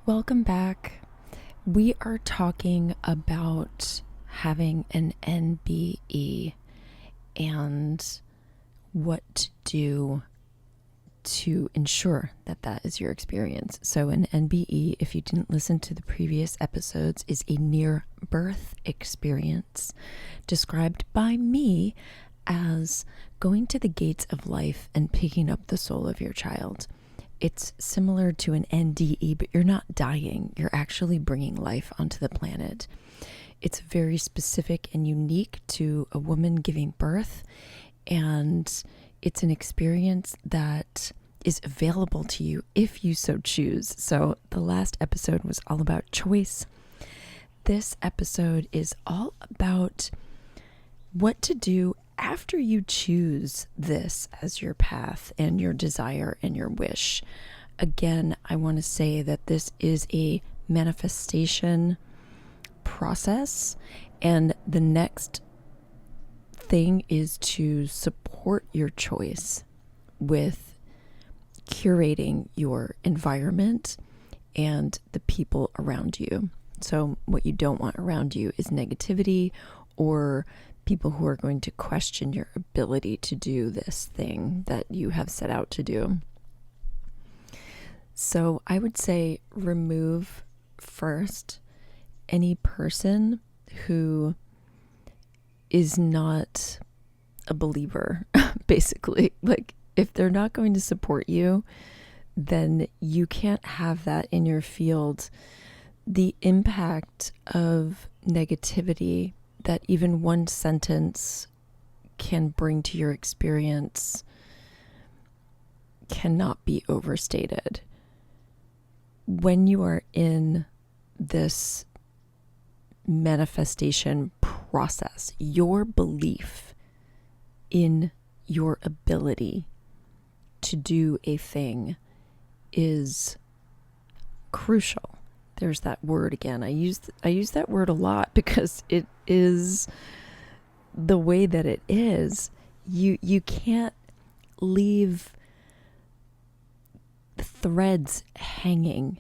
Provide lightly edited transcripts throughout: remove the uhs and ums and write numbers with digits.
Welcome back. We are talking about having an NBE and what to do to ensure that that is your experience. So an NBE, if you didn't listen to the previous episodes, is a near birth experience described by me as going to the gates of life and picking up the soul of your child. It's similar to an NDE, but you're not dying. You're actually bringing life onto the planet. It's very specific and unique to a woman giving birth, and it's an experience that is available to you if you so choose. So the last episode was all about choice. This episode is all about what to do after you choose this as your path and your desire and your wish. Again, I want to say that this is a manifestation process, and the next thing is to support your choice with curating your environment and the people around you. So what you don't want around you is negativity or people who are going to question your ability to do this thing that you have set out to do. So I would say remove first any person who is not a believer, basically. Like, if they're not going to support you, then you can't have that in your field. The impact of negativity that even one sentence can bring to your experience cannot be overstated. When you are in this manifestation process, your belief in your ability to do a thing is crucial. There's that word again. I use that word a lot because it is the way that it is. You can't leave threads hanging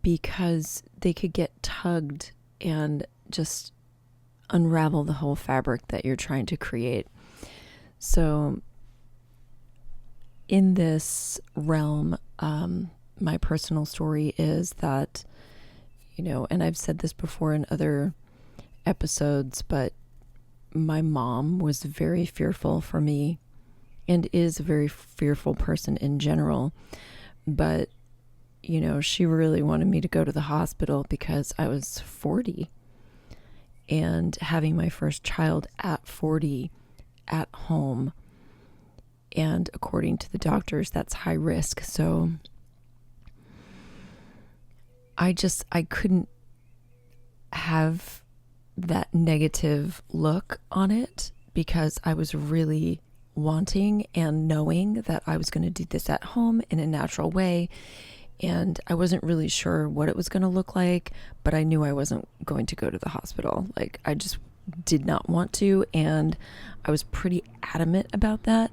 because they could get tugged and just unravel the whole fabric that you're trying to create. So in this realm, my personal story is that, and I've said this before in other episodes, but my mom was very fearful for me and is a very fearful person in general. But, she really wanted me to go to the hospital because I was 40 and having my first child at 40 at home. And according to the doctors, that's high risk. So I couldn't have that negative look on it because I was really wanting and knowing that I was going to do this at home in a natural way. And I wasn't really sure what it was going to look like, but I knew I wasn't going to go to the hospital. Like, I just did not want to. And I was pretty adamant about that.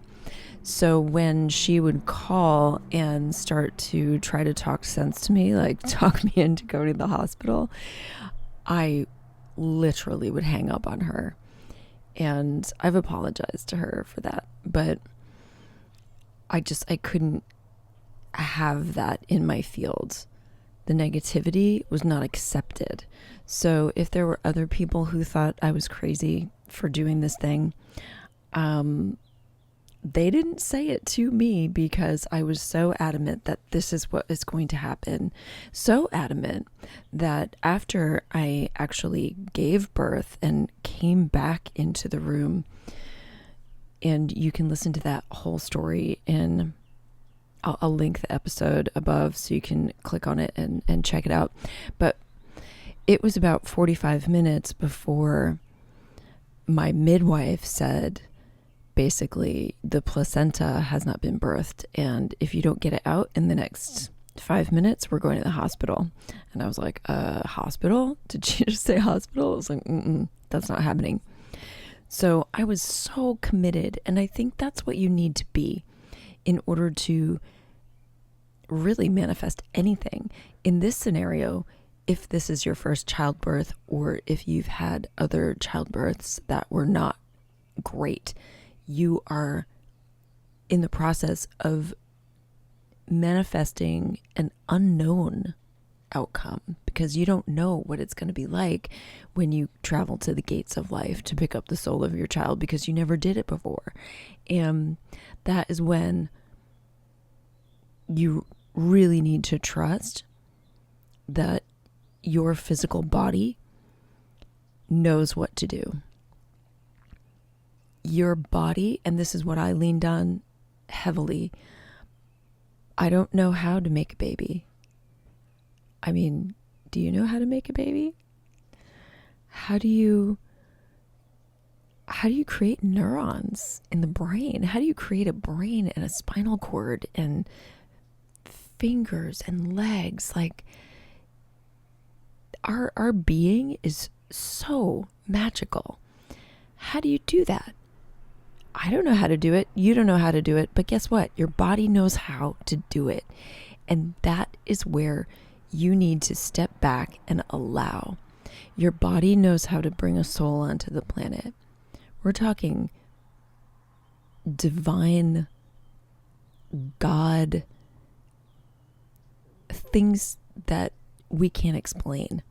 So when she would call and start to try to talk sense to me, like talk me into going to the hospital, I literally would hang up on her. And I've apologized to her for that. But I couldn't have that in my field. The negativity was not accepted. So if there were other people who thought I was crazy for doing this thing, they didn't say it to me because I was so adamant that this is what is going to happen. So adamant that after I actually gave birth and came back into the room, and you can listen to that whole story in, I'll link the episode above so you can click on it and check it out. But it was about 45 minutes before my midwife said, basically, the placenta has not been birthed, and if you don't get it out in the next 5 minutes, we're going to the hospital. And I was like, hospital? Did she just say hospital? I was like, that's not happening. So I was so committed, and I think that's what you need to be in order to really manifest anything. In this scenario, if this is your first childbirth, or if you've had other childbirths that were not great, you are in the process of manifesting an unknown outcome, because you don't know what it's going to be like when you travel to the gates of life to pick up the soul of your child, because you never did it before. And that is when you really need to trust that your physical body knows what to do. Your body, and this is what I leaned on heavily, I don't know how to make a baby. I mean, do you know how to make a baby? How do you create neurons in the brain? How do you create a brain and a spinal cord and fingers and legs? Like, our being is so magical. How do you do that? I don't know how to do it. You don't know how to do it. But guess what? Your body knows how to do it. And that is where you need to step back and allow. Your body knows how to bring a soul onto the planet. We're talking divine, God, things that we can't explain.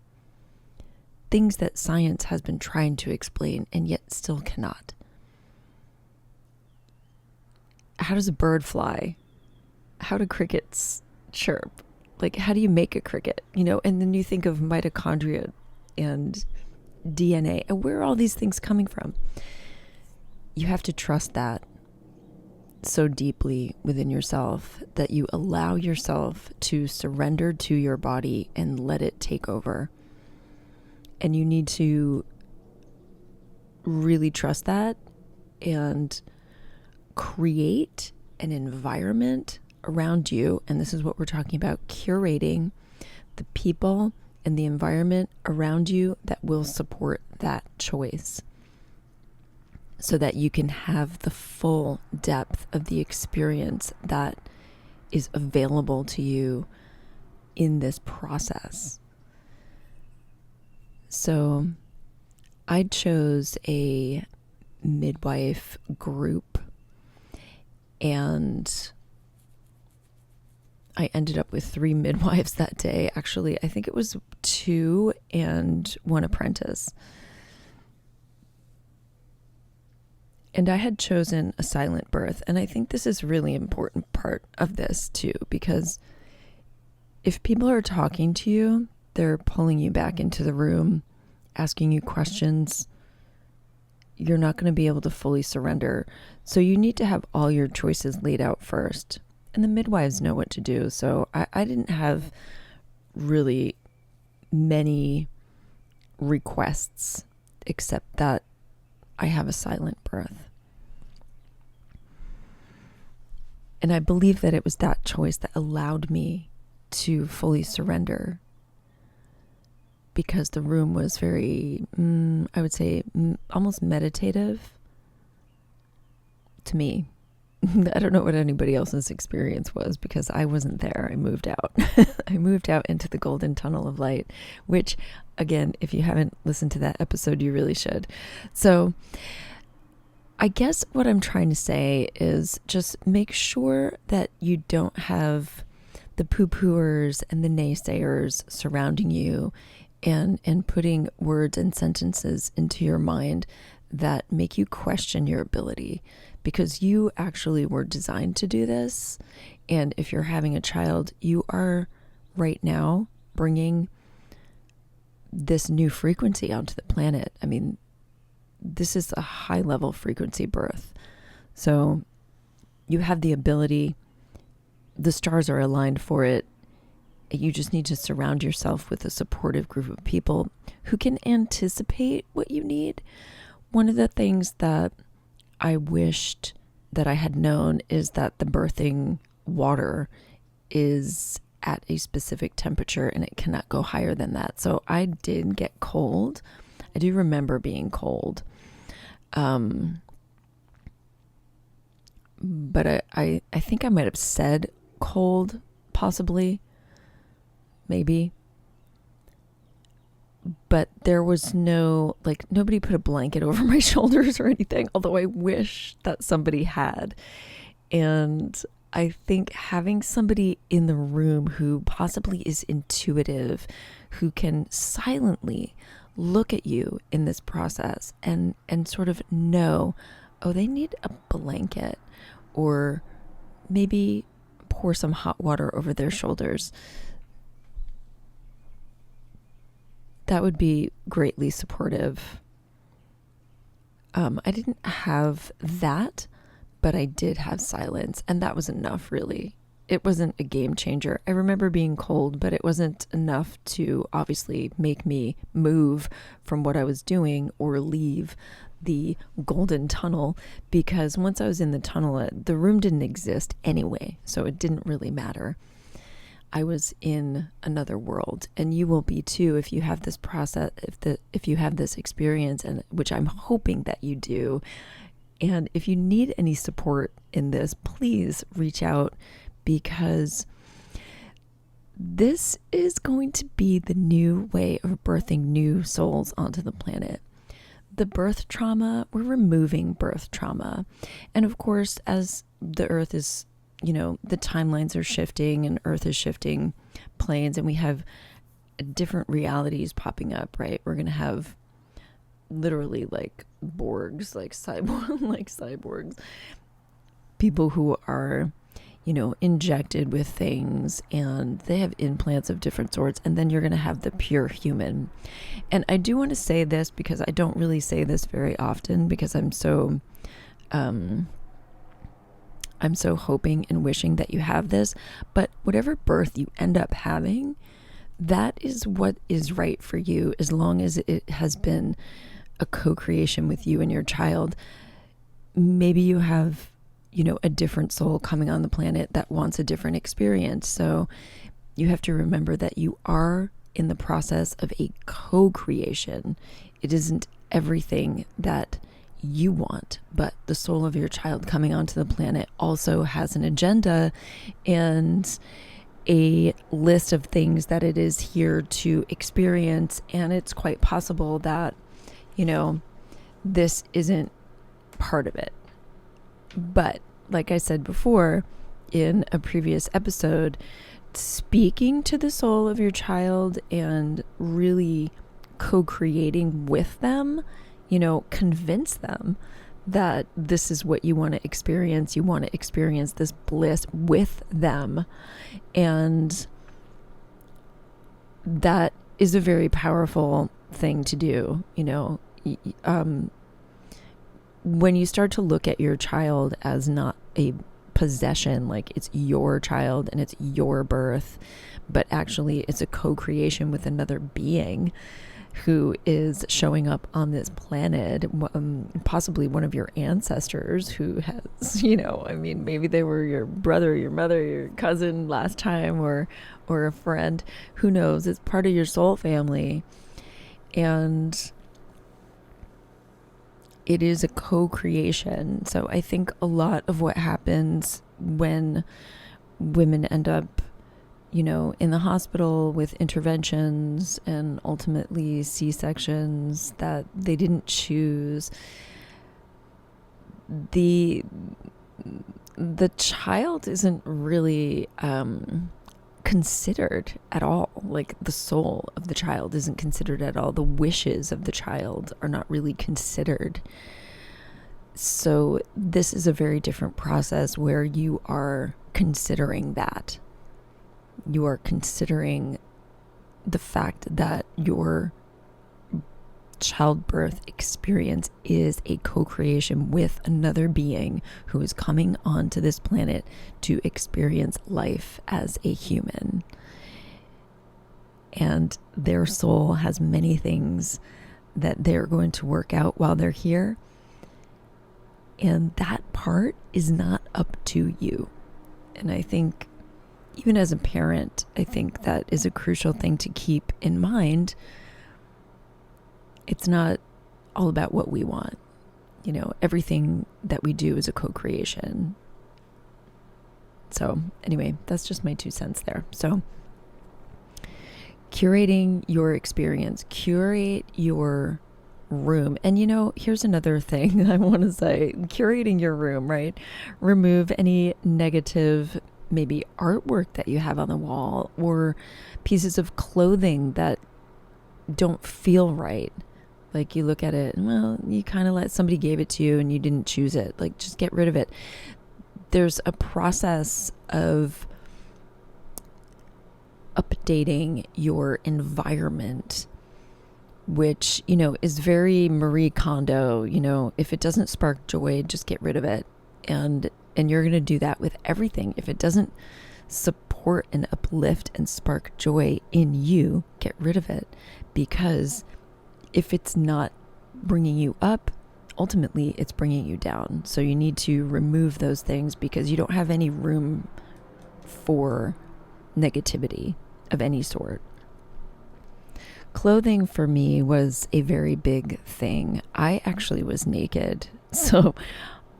Things that science has been trying to explain and yet still cannot. How does a bird fly? How do crickets chirp? Like, how do you make a cricket? You know, and then you think of mitochondria and DNA, and where are all these things coming from? You have to trust that so deeply within yourself that you allow yourself to surrender to your body and let it take over. And you need to really trust that and create an environment around you. And this is what we're talking about, curating the people and the environment around you that will support that choice, so that you can have the full depth of the experience that is available to you in this process. So I chose a midwife group, and I ended up with 3 midwives that day. Actually, I think it was 2 and 1 apprentice. And I had chosen a silent birth. And I think this is a really important part of this too, because if people are talking to you, they're pulling you back into the room, asking you questions, you're not going to be able to fully surrender. So you need to have all your choices laid out first. And the midwives know what to do. So I didn't have really many requests, except that I have a silent birth. And I believe that it was that choice that allowed me to fully surrender, because the room was very, I would say, almost meditative to me. I don't know what anybody else's experience was, because I wasn't there. I moved out. I moved out into the golden tunnel of light, which, again, if you haven't listened to that episode, you really should. So I guess what I'm trying to say is just make sure that you don't have the poo-pooers and the naysayers surrounding you and putting words and sentences into your mind that make you question your ability, because you actually were designed to do this. And if you're having a child, you are right now bringing this new frequency onto the planet. I mean, this is a high level frequency birth. So you have the ability, the stars are aligned for it. You just need to surround yourself with a supportive group of people who can anticipate what you need. One of the things that I wished that I had known is that the birthing water is at a specific temperature and it cannot go higher than that. So I did get cold. I do remember being cold. But I think I might have said cold, possibly, maybe. But there was nobody put a blanket over my shoulders or anything, although I wish that somebody had. And I think having somebody in the room who possibly is intuitive, who can silently look at you in this process and sort of know, oh, they need a blanket, or maybe pour some hot water over their shoulders. That would be greatly supportive. I didn't have that, but I did have silence, and that was enough, really. It wasn't a game changer. I remember being cold, but it wasn't enough to obviously make me move from what I was doing or leave the golden tunnel, because once I was in the tunnel, the room didn't exist anyway, so it didn't really matter. I was in another world, and you will be too if you have this process, if you have this experience, and which I'm hoping that you do. And if you need any support in this, please reach out, because this is going to be the new way of birthing new souls onto the planet. The birth trauma, we're removing birth trauma. And of course, as the earth is, the timelines are shifting and earth is shifting planes, and we have different realities popping up, right? We're going to have literally like Borgs, like cyborgs, people who are, injected with things, and they have implants of different sorts. And then you're going to have the pure human. And I do want to say this, because I don't really say this very often, because I'm so hoping and wishing that you have this. But whatever birth you end up having, that is what is right for you, as long as it has been a co-creation with you and your child. Maybe you have, a different soul coming on the planet that wants a different experience. So you have to remember that you are in the process of a co-creation. It isn't everything that you want, but the soul of your child coming onto the planet also has an agenda and a list of things that it is here to experience. And it's quite possible that, this isn't part of it. But like I said before in a previous episode, speaking to the soul of your child and really co-creating with them, convince them that this is what you want to experience. You want to experience this bliss with them. And that is a very powerful thing to do, when you start to look at your child as not a possession, like it's your child and it's your birth, but actually it's a co-creation with another being who is showing up on this planet, possibly one of your ancestors who has, maybe they were your brother, your mother, your cousin last time, or a friend, who knows? It's part of your soul family. And it is a co-creation. So I think a lot of what happens when women end up, in the hospital with interventions and ultimately C-sections that they didn't choose, the child isn't really considered at all. Like the soul of the child isn't considered at all. The wishes of the child are not really considered. So this is a very different process where you are considering that. You are considering the fact that your childbirth experience is a co-creation with another being who is coming onto this planet to experience life as a human. And their soul has many things that they're going to work out while they're here. And that part is not up to you. And I think even as a parent, I think that is a crucial thing to keep in mind. It's not all about what we want. Everything that we do is a co-creation. So anyway, that's just my 2 cents there. So curating your experience, curate your room. And here's another thing I want to say. Curating your room, right? Remove any negative, maybe artwork that you have on the wall or pieces of clothing that don't feel right. Like you look at it and, well, you kind of let somebody gave it to you and you didn't choose it. Like, just get rid of it. There's a process of updating your environment, which, is very Marie Kondo. If it doesn't spark joy, just get rid of it. And you're going to do that with everything. If it doesn't support and uplift and spark joy in you, get rid of it. Because if it's not bringing you up, ultimately it's bringing you down. So you need to remove those things because you don't have any room for negativity of any sort. Clothing for me was a very big thing. I actually was naked. So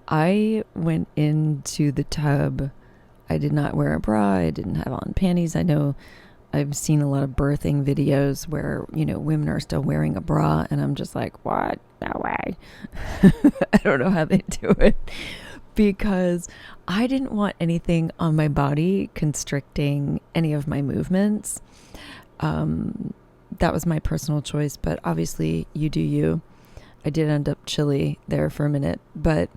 I went into the tub. I did not wear a bra. I didn't have on panties. I know I've seen a lot of birthing videos where, women are still wearing a bra, and I'm just like, what? No way. I don't know how they do it, because I didn't want anything on my body constricting any of my movements. That was my personal choice, but obviously you do you. I did end up chilly there for a minute, but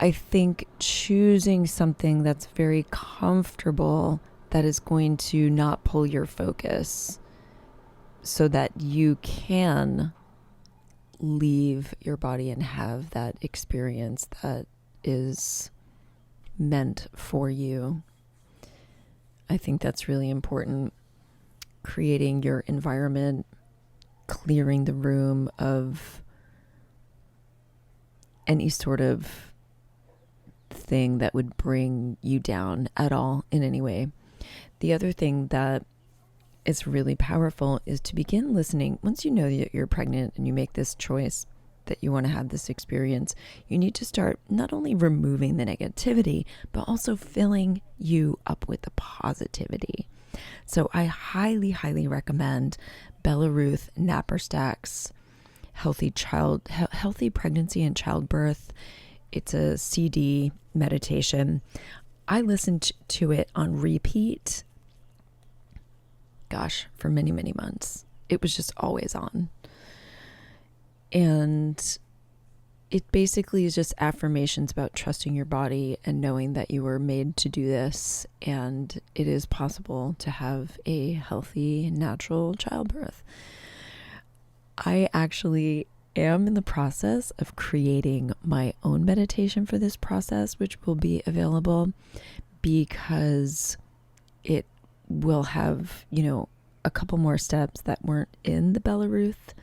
I think choosing something that's very comfortable, that is going to not pull your focus, so that you can leave your body and have that experience that is meant for you. I think that's really important. Creating your environment, clearing the room of any sort of thing that would bring you down at all in any way. The other thing that is really powerful is to begin listening. Once you know that you're pregnant and you make this choice that you want to have this experience, you need to start not only removing the negativity, but also filling you up with the positivity. So I highly, highly recommend Bella Ruth Naparstak's Healthy Pregnancy and Childbirth. It's a CD meditation. I listened to it on repeat, for many, many months. It was just always on. And it basically is just affirmations about trusting your body and knowing that you were made to do this, and it is possible to have a healthy, natural childbirth. I actually am in the process of creating my own meditation for this process, which will be available because it will have, a couple more steps that weren't in the Bella Ruth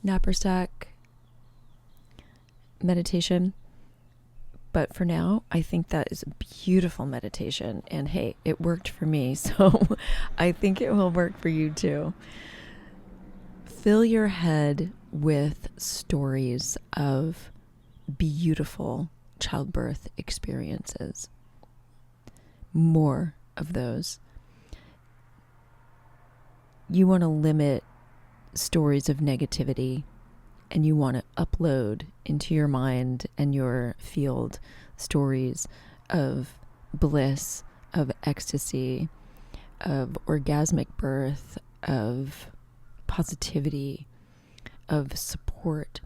Naparstak meditation. But for now, I think that is a beautiful meditation. And hey, it worked for me, so I think it will work for you too. Fill your head with stories of beautiful childbirth experiences. More of those. You want to limit stories of negativity, and you want to upload into your mind and your field stories of bliss, of ecstasy, of orgasmic birth, of positivity, of support,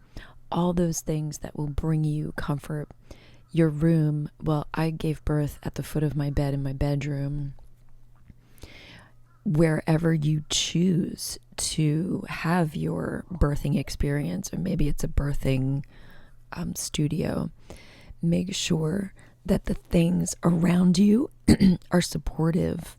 all those things that will bring you comfort. Your room, well, I gave birth at the foot of my bed in my bedroom. Wherever you choose to have your birthing experience, or maybe it's a birthing studio, make sure that the things around you are supportive.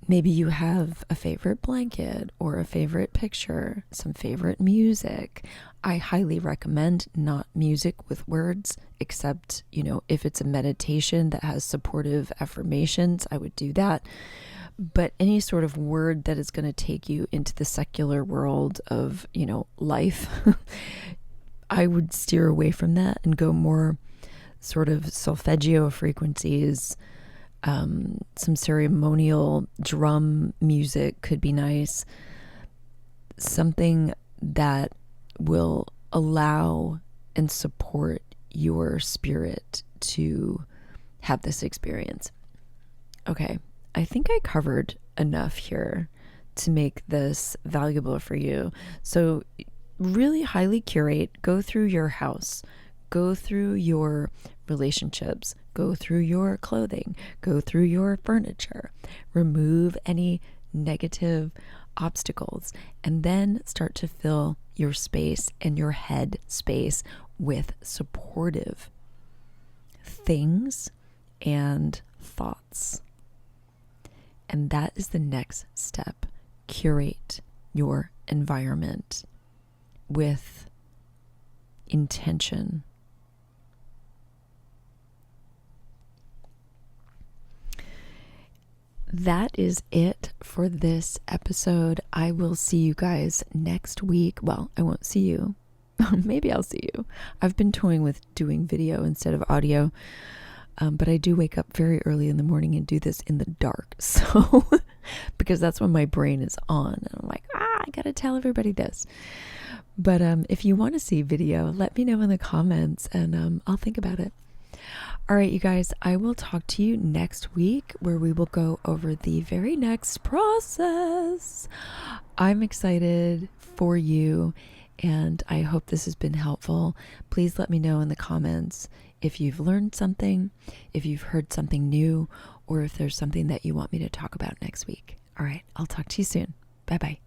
Maybe you have a favorite blanket or a favorite picture, some favorite music. I highly recommend not music with words, except, if it's a meditation that has supportive affirmations, I would do that. But any sort of word that is going to take you into the secular world of, life, I would steer away from that and go more sort of solfeggio frequencies. Some ceremonial drum music could be nice. Something that will allow and support your spirit to have this experience. Okay, I think I covered enough here to make this valuable for you. So really highly curate, go through your house, go through your relationships, go through your clothing, go through your furniture, remove any negative obstacles, and then start to fill your space and your head space with supportive things and thoughts. And that is the next step. Curate your environment with intention. That is it for this episode. I will see you guys next week. Well, I won't see you. Maybe I'll see you. I've been toying with doing video instead of audio, but I do wake up very early in the morning and do this in the dark. So, because that's when my brain is on. And I'm like, I gotta tell everybody this. But if you want to see video, let me know in the comments and I'll think about it. All right, you guys, I will talk to you next week where we will go over the very next process. I'm excited for you and I hope this has been helpful. Please let me know in the comments if you've learned something, if you've heard something new, or if there's something that you want me to talk about next week. All right, I'll talk to you soon. Bye-bye.